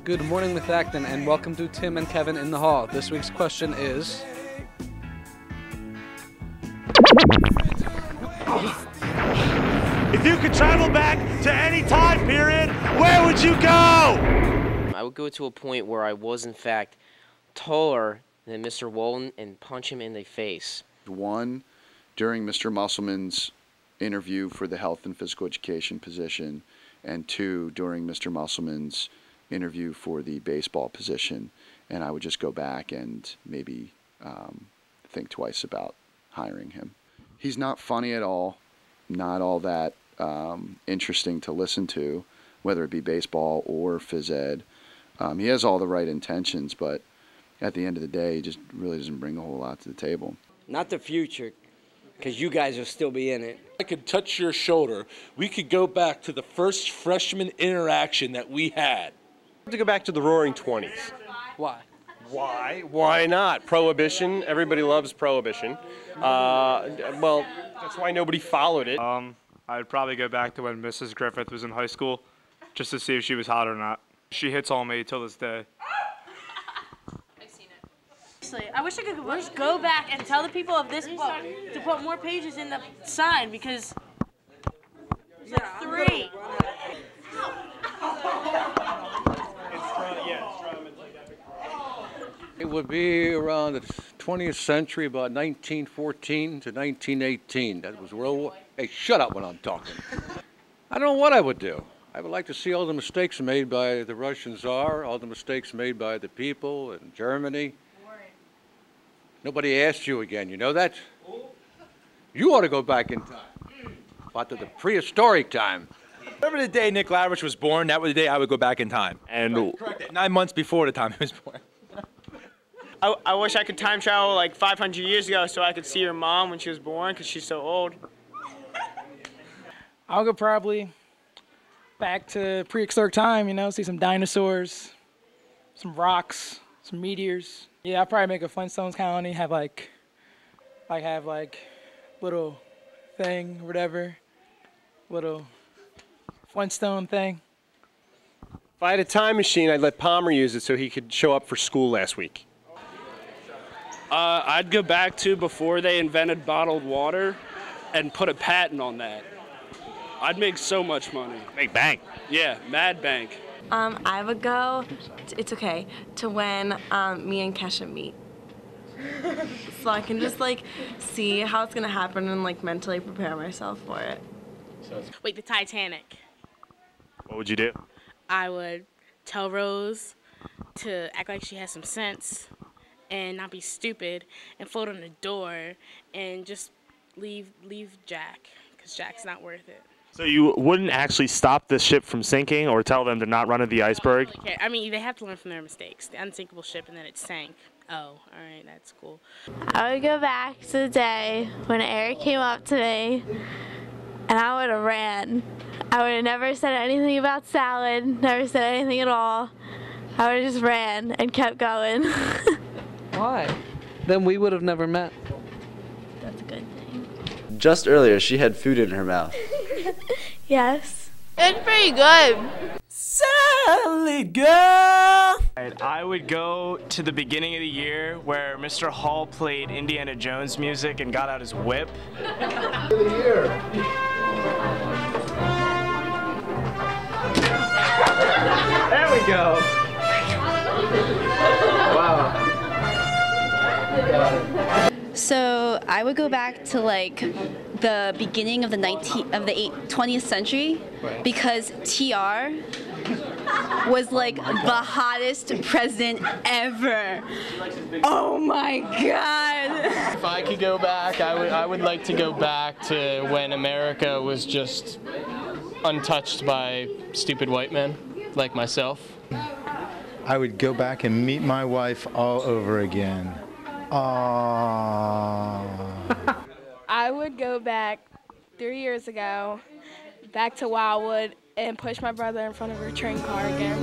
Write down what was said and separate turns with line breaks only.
Good morning, Miss Acton, and welcome to Tim and Kevin in the Hall. This week's question is...
If you could travel back to any time period, where would you go?
I would go to a point where I was, in fact, taller than Mr. Walton and punch him in the face.
One, during Mr. Musselman's interview for the health and physical education position, and two, during Mr. Musselman's interview for the baseball position. And I would just go back and maybe think twice about hiring him. He's not funny at all, not all that interesting to listen to, whether it be baseball or phys ed. He has all the right intentions, but at the end of the day, he just really doesn't bring a whole lot to the table.
Not the future, because you guys will still be in it.
I could touch your shoulder. We could go back to the first freshman interaction that we had.
To go back to the Roaring 20s.
Why?
Why? Why not? Prohibition. Everybody loves prohibition. Well, that's why nobody followed it.
I'd probably go back to when Mrs. Griffith was in high school, just to see if she was hot or not. She hits on me till this day.
I've seen it. Seriously, I wish I could go back and tell the people of this book to put more pages in the sign, because it's like 3.
It would be around the 20th century, about 1914 to 1918. That was World War. Hey, shut up when I'm talking. I don't know what I would do. I would like to see all the mistakes made by the Russian Tsar, all the mistakes made by the people in Germany. Nobody asked you again, you know that? You ought to go back in time, about to the prehistoric time.
Remember the day Nick Laverish was born? That was the day I would go back in time. And correct, 9 months before the time he was born.
I wish I could time travel like 500 years ago so I could see her mom when she was born, because she's so old.
I'll go probably back to prehistoric time, you know, see some dinosaurs, some rocks, some meteors. Yeah, I'll probably make a Flintstones colony, have like little thing, whatever, little Flintstone thing.
If I had a time machine, I'd let Palmer use it so he could show up for school last week.
I'd go back to before they invented bottled water and put a patent on that. I'd make so much money.
Make bank.
Yeah, mad bank.
I would go, it's okay, to when me and Kesha meet. So I can just like see how it's gonna happen and like mentally prepare myself for it.
Wait, the Titanic.
What would you do?
I would tell Rose to act like she has some sense and not be stupid and float on the door and just leave Jack, because Jack's not worth it.
So you wouldn't actually stop the ship from sinking or tell them to not run into the iceberg?
I don't really care. I mean, they have to learn from their mistakes. The unsinkable ship, and then it sank. Oh, all right, that's cool.
I would go back to the day when Eric came up to me, and I would have ran. I would have never said anything about salad, never said anything at all. I would have just ran and kept going.
Why? Then we would have never met.
That's a good thing.
Just earlier, she had food in her mouth.
Yes. It's pretty good.
Salad girl! I would go to the beginning of the year where Mr. Hall played Indiana Jones music and got out his whip.
There
we go.
Wow.
So I would go back to like the beginning of the 20th century, because TR was like the hottest president ever. Oh my God!
If I could go back, I would like to go back to when America was just untouched by stupid white men like myself.
I would go back and meet my wife all over again. Aww.
I would go back 3 years ago, back to Wildwood, and push my brother in front of a train car again.